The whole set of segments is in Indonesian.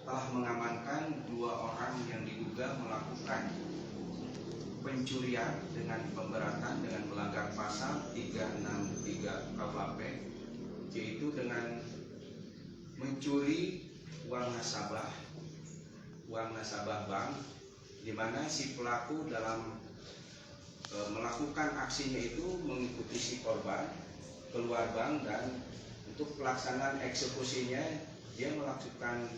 telah mengamankan 2 orang yang diduga melakukan pencurian dengan pemberatan dengan melanggar pasal 363 KUHP, yaitu dengan mencuri uang nasabah bank, di mana si pelaku dalam melakukan aksinya itu mengikuti si korban keluar bank, dan untuk pelaksanaan eksekusinya dia melakukan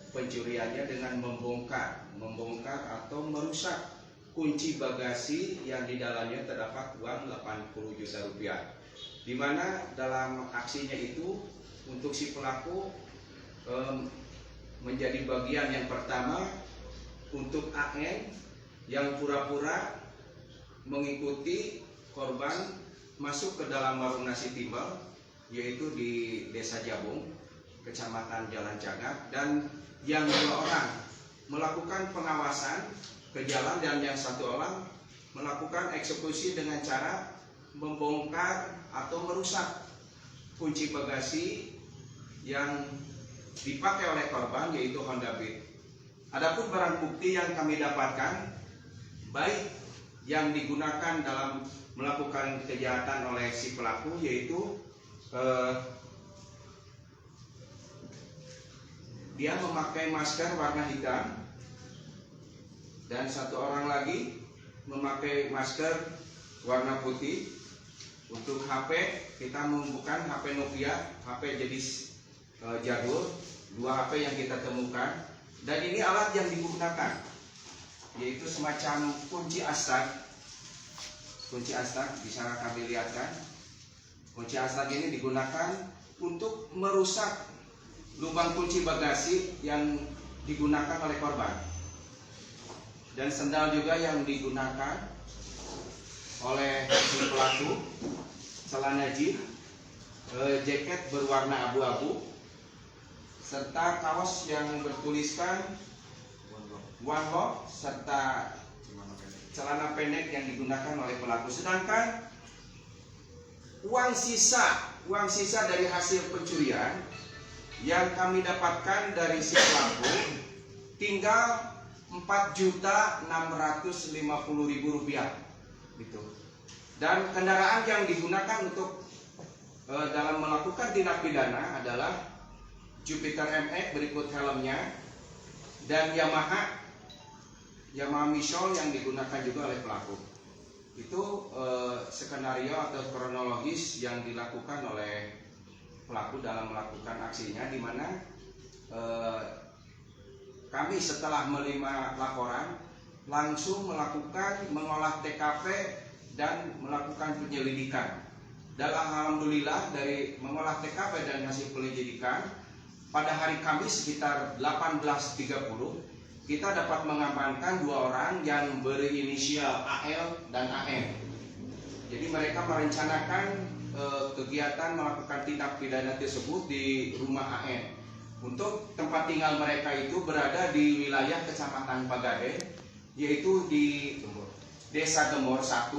pencuriannya dengan membongkar atau merusak kunci bagasi yang di dalamnya terdapat uang 80 juta rupiah. Di mana dalam aksinya itu untuk si pelaku menjadi bagian yang pertama untuk AN yang pura-pura mengikuti korban masuk ke dalam warung nasi timbal, yaitu di Desa Jabung, Kecamatan Jalan Cagak, dan yang 2 orang melakukan pengawasan ke jalan, dan yang 1 orang melakukan eksekusi dengan cara membongkar atau merusak kunci bagasi yang dipakai oleh korban, yaitu Honda Beat. Adapun barang bukti yang kami dapatkan, baik yang digunakan dalam melakukan kejahatan oleh si pelaku, yaitu dia memakai masker warna hitam, dan 1 orang lagi memakai masker warna putih. Untuk HP, kita menemukan HP Nokia, HP jenis jadul, 2 HP yang kita temukan. Dan ini alat yang digunakan, yaitu semacam kunci astag. Kunci astag bisa kami lihatkan. Kunci astag ini digunakan untuk merusak lubang kunci bagasi yang digunakan oleh korban. Dan sendal juga yang digunakan oleh si pelaku, celana jeans, jaket berwarna abu-abu, serta kaos yang bertuliskan One Love, serta celana pendek yang digunakan oleh pelaku. Sedangkan uang sisa dari hasil pencurian yang kami dapatkan dari si pelaku tinggal 4.650.000 rupiah, gitu. Dan kendaraan yang digunakan untuk dalam melakukan tindak pidana adalah Jupiter MX berikut helmnya, dan Yamaha Missile yang digunakan juga oleh pelaku. Itu skenario atau kronologis yang dilakukan oleh pelaku dalam melakukan aksinya, di mana kami setelah menerima laporan langsung mengolah TKP dan melakukan penyelidikan. Dan alhamdulillah dari mengolah TKP dan hasil penyelidikan, pada hari Kamis sekitar 18.30 kita dapat mengamankan 2 orang yang berinisial AL dan AM. Jadi mereka merencanakan kegiatan melakukan tindak pidana tersebut di rumah AM. Untuk tempat tinggal mereka itu berada di wilayah Kecamatan Pagaden, yaitu di Desa Gemor 1,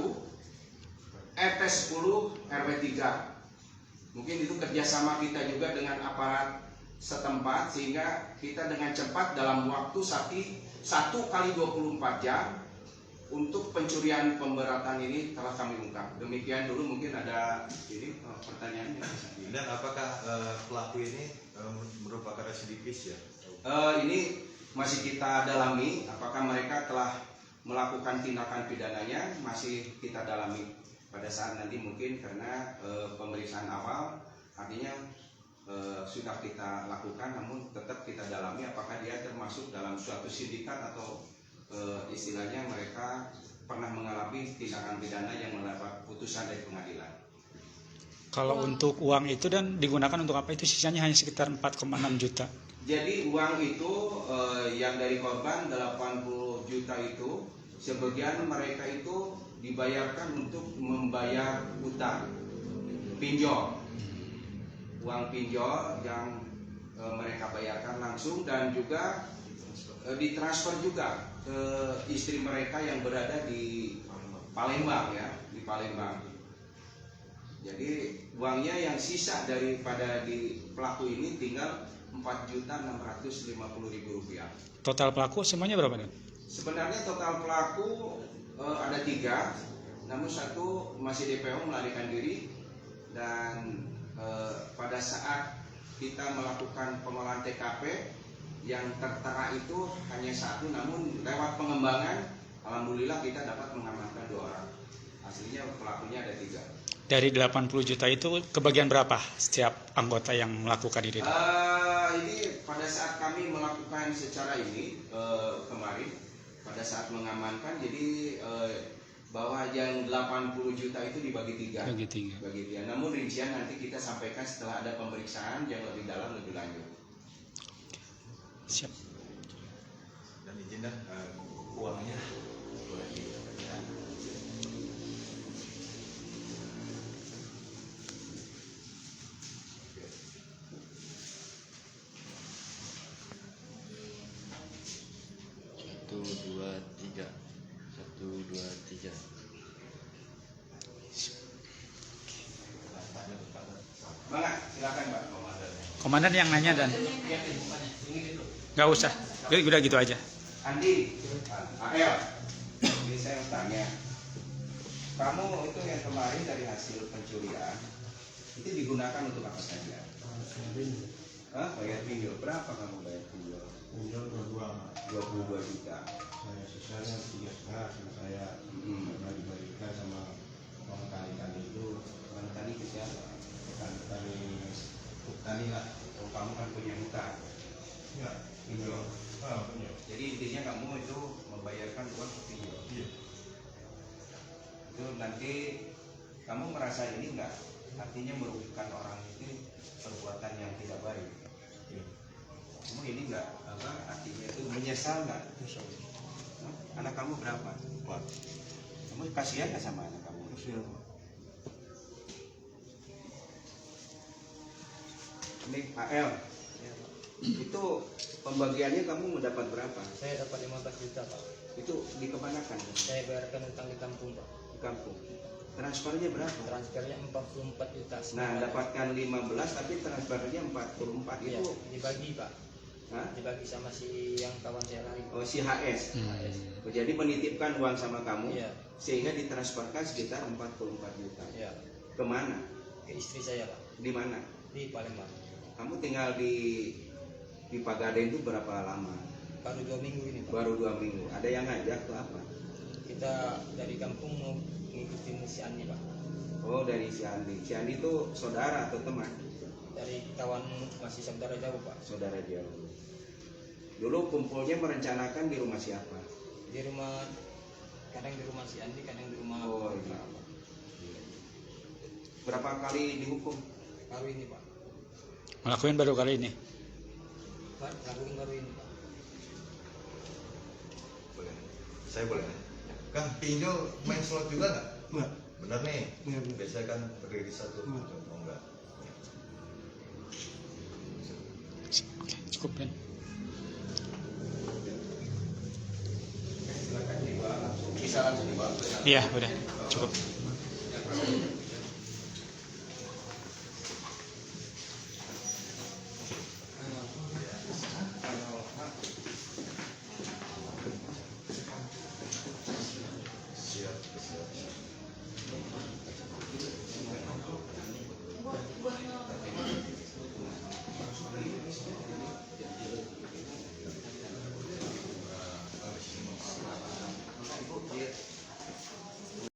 RT 10 RW 3. Mungkin itu kerjasama kita juga dengan aparat setempat, sehingga kita dengan cepat dalam waktu 1 kali 24 jam untuk pencurian pemberatan ini telah kami ungkap. Demikian dulu, mungkin ada ini pertanyaan. Dan apakah pelaku ini merupakan residivis ya? Ini masih kita dalami, apakah mereka telah melakukan tindakan pidananya, masih kita dalami pada saat nanti, mungkin karena pemeriksaan awal artinya sudah kita lakukan, namun tetap kita dalami apakah dia termasuk dalam suatu sindikat atau istilahnya mereka pernah mengalami tindakan pidana yang mendapat putusan dari pengadilan. Kalau untuk uang itu dan digunakan untuk apa, itu sisanya hanya sekitar 4,6 juta. Jadi uang itu yang dari korban 80 juta itu sebagian mereka itu dibayarkan untuk membayar utang pinjol. Uang pinjol yang mereka bayarkan langsung, dan juga ditransfer juga ke istri mereka yang berada di Palembang, ya, di Palembang. Jadi uangnya yang sisa daripada di pelaku ini tinggal Rp4.650.000. Total pelaku semuanya berapa Dan? Sebenarnya total pelaku ada 3, namun 1 masih DPO melarikan diri, dan pada saat kita melakukan pengolahan TKP yang tertera itu hanya 1, namun lewat pengembangan alhamdulillah kita dapat mengamankan 2 orang. Aslinya pelakunya ada 3. Dari 80 juta itu kebagian berapa setiap anggota yang melakukan ini? Ini pada saat kami melakukan secara ini kemarin pada saat mengamankan, jadi bahwa yang 80 juta itu dibagi 3. Bagi 3. Namun rincian nanti kita sampaikan setelah ada pemeriksaan yang lebih dalam lebih lanjut. Siap. Dan izin dah uangnya boleh disampaikan. Satu, dua, tiga. Bang, silakan Pak. Komandan yang nanya Dan. Nggak usah, udah gitu aja. Andi, AL, ini saya tanya, kamu itu yang kemarin dari hasil pencurian itu digunakan untuk apa saja? Bayar pinjol. Berapa kamu bayar pinjol? Pinjol 22 juta. saya sisanya 3,5 sama saya karena diberikan sama orang tani itu. Orang tadi ke siapa? Tani lah. Oh, kamu kan punya hutang. Ya, Pinjol. punya. Jadi intinya kamu itu membayarkan uang ke pinjol. Iya. Itu nanti kamu merasa ini enggak? Artinya merugikan orang itu perbuatan yang tidak baik. Iya. Kamu ini enggak artinya itu menyesal enggak? Anak kamu berapa? 4. Kamu kasihan nggak sama anak kamu? Kasihan. Ini AL. Itu pembagiannya kamu mendapat berapa? Saya dapat 15 juta Pak. Itu dikemanakan? Saya bayarkan utang di kampung Pak. Di kampung. Transfernya berapa? Transfernya 44 juta. Nah, dapatkan 15 tapi transfernya 44 Iya, itu. dibagi Pak. Hah? Dibagi sama si yang kawan saya lari. Oh, si HS. HS. Jadi menitipkan uang sama kamu Iya. sehingga ditransferkan sekitar 44 juta. Iya. Kemana? Ke istri saya Pak. Di mana? Di Palembang. Kamu tinggal di Pagaden itu berapa lama? Baru 2 minggu ini Pak. Baru 2 minggu. Ada yang ngajak tuh apa? Kita dari kampung mau ngikutin si Andi Pak. Oh, dari si Andi. Si Andi itu saudara atau teman? Dari kawan masih saudara jauh Pak. Saudara jauh. Dulu kumpulnya merencanakan di rumah siapa? Di rumah, kadang di rumah si Andi, kadang di rumah. Oh, iya. Berapa kali dihukum? Baru ini Pak. Ngelakuin baru kali ini. Pak, lakuin baru ini Pak. Boleh. Saya boleh nih. Kang, pinjol main slot juga nggak? Enggak. Bener nih. Iya, bener. Biasanya kan berdiri satu. Enggak. Oh enggak. Oke, cukup Dan. Silakan dibawa langsung. Bisa langsung dibawa. Iya, udah cukup.